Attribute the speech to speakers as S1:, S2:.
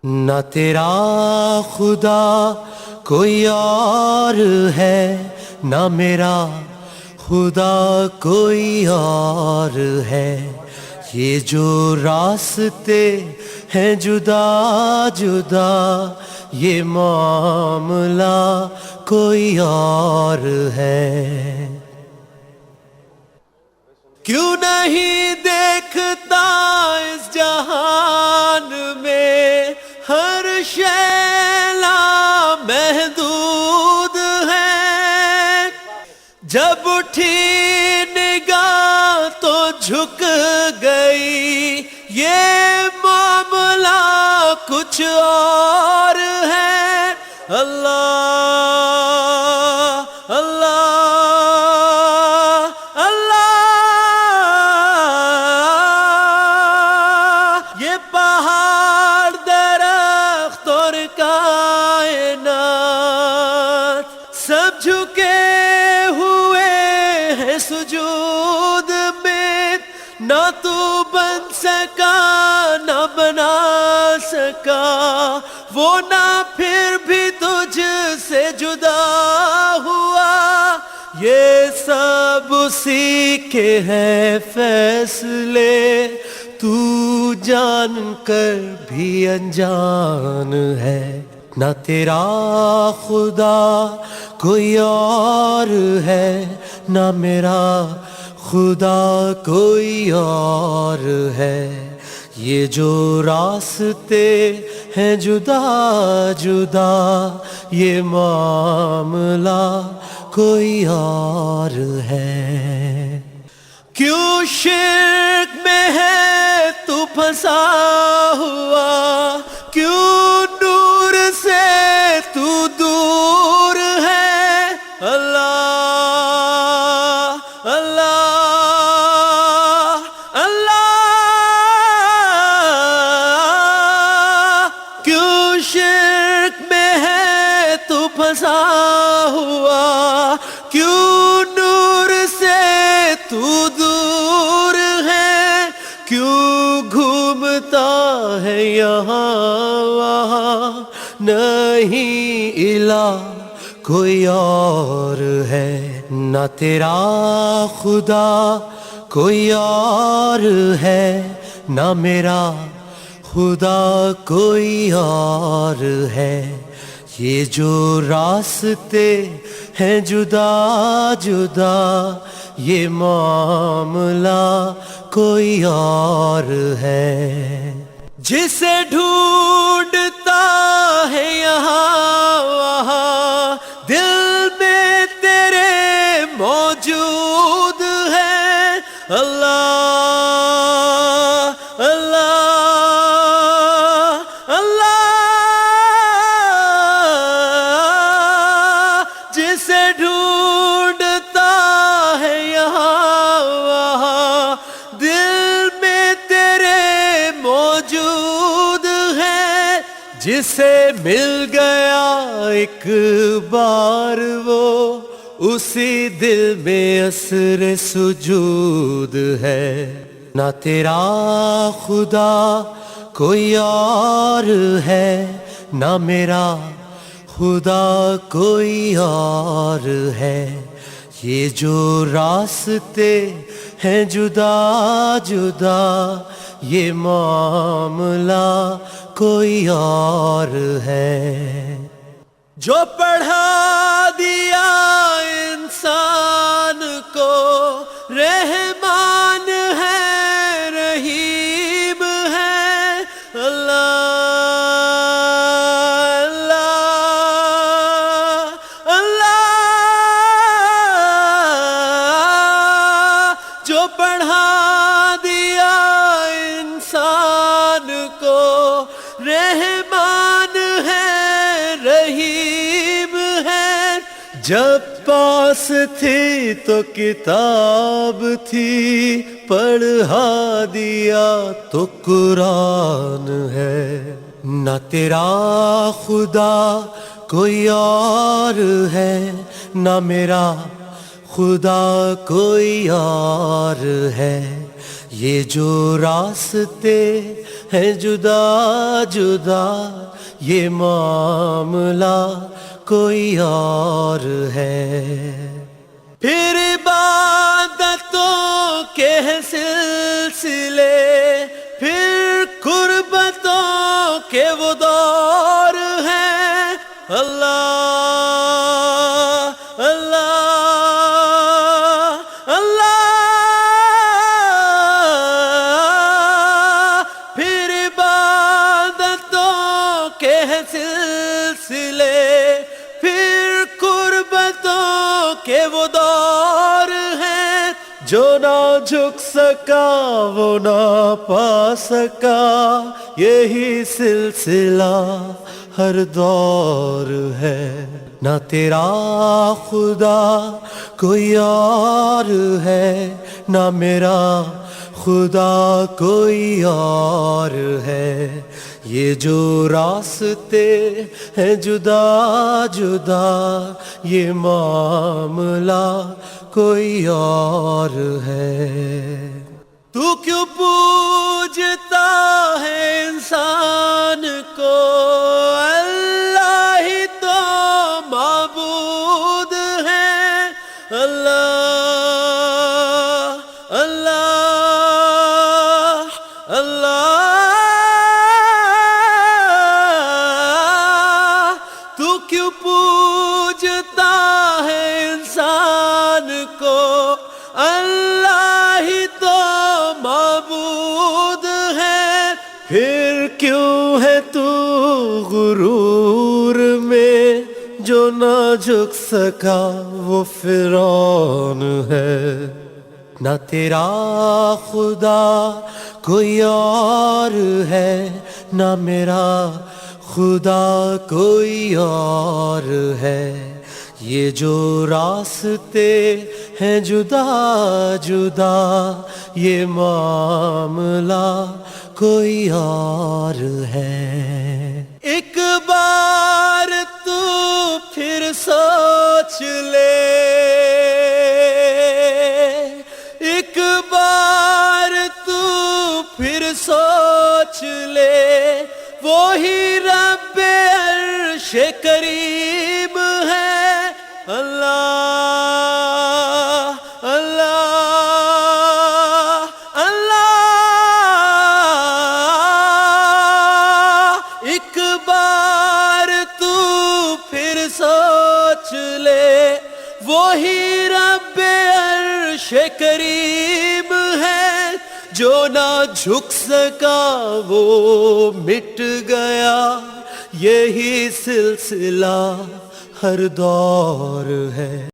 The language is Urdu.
S1: نہ تیرا خدا کوئی اور ہے، نہ میرا خدا کوئی اور ہے، یہ جو راستے ہیں جدا جدا، یہ معاملہ کوئی اور ہے۔ کیوں نہیں دیکھتا اس جہان میں ہر شے لامحدود ہے، جب اٹھی نگاہ تو جھک گئی، یہ معاملہ کچھ اور ہے۔ اللہ اللہ سب جھکے ہوئے ہیں سجود میں، نہ تو بن سکا نہ بنا سکا وہ، نہ پھر بھی تجھ سے جدا ہوا، یہ سب اسی کے ہیں فیصلے، تو جان کر بھی انجان ہے۔ نہ تیرا خدا کوئی اور ہے، نہ میرا خدا کوئی اور ہے، یہ جو راستے ہیں جدا جدا، یہ معاملہ کوئی اور ہے۔ کیوں شرک میں ہے تو پھنسا ہوا، کیوں نور سے تو دور ہے؟ اللہ اللہ اللہ، کیوں شرک میں ہے تو پھنسا ہوا، کیوں نور سے تو دور ہے، کیوں گھومتا ہے یہاں وہاں، نہیں الہ کوئی اور ہے۔ نہ تیرا خدا کوئی اور ہے، نہ میرا خدا کوئی اور ہے، یہ جو راستے ہیں جدا جدا، یہ معاملہ کوئی اور ہے۔ جسے ڈھونڈتا ہے یہاں وہاں، دل میں تیرے موجود ہے۔ اللہ اللہ اللہ، جسے ڈھونڈتا ہے یہاں وہاں، دل میں تیرے موجود ہے، جسے مل گیا ایک بار وہ، اسی دل میں اثر سجود ہے۔ نہ تیرا خدا کوئی اور ہے، نہ میرا خدا کوئی اور ہے، یہ جو راستے ہیں جدا جدا، یہ معاملہ کوئی اور ہے۔ جو پڑھا دیا انسان کو رحمان ہے، رحیم ہے۔ اللہ اللہ اللہ، جو پڑھا دیا انسان کو رحمان ہے، رحیم ہے۔ جب پاس تھی تو کتاب تھی، پڑھا دیا تو قرآن ہے۔ نہ تیرا خدا کوئی اور ہے، نہ میرا خدا کوئی اور ہے، یہ جو راستے ہیں جدا جدا یہ معاملہ کوئی اور ہے. پھر عبادتوں کے ہیں سلسلے، پھر قربتوں کے وہ دور ہیں. اللہ اللہ اللہ. پھر عبادتوں کے ہیں سلسلے، پھر قربتوں کے وہ دور ہیں. جو نہ جھک سکا وہ نہ پا سکا، یہی سلسلہ ہر دور ہے. نہ تیرا خدا کوئی اور ہے، نہ میرا خدا کوئی اور ہے. یہ جو راستے ہیں جدا جدا یہ معاملہ کوئی اور ہے. تو کیوں پوجتا ہے انسان کو، اللہ ہی تو معبود ہے. اللہ اللہ اللہ. تو کیوں پوجتا ہے انسان کو، اللہ ہی تو معبود ہے. پھر کیوں ہے تو غرور میں، جو نہ جھک سکا وہ فرعون ہے. نہ تیرا خدا کوئی اور ہے، نہ میرا خدا کوئی اور ہے. یہ جو راستے ہیں جدا جدا یہ معاملہ کوئی اور ہے. ایک بار تو پھر سوچ لے، ایک بار تو پھر سوچ لے، وہی رب عرش کریم ہے. اللہ اللہ اللہ. ایک بار تو پھر سوچ لے، وہی رب عرش کریم ہے. جو نہ جھک سکا وہ مٹ گیا، یہی سلسلہ ہر دور ہے.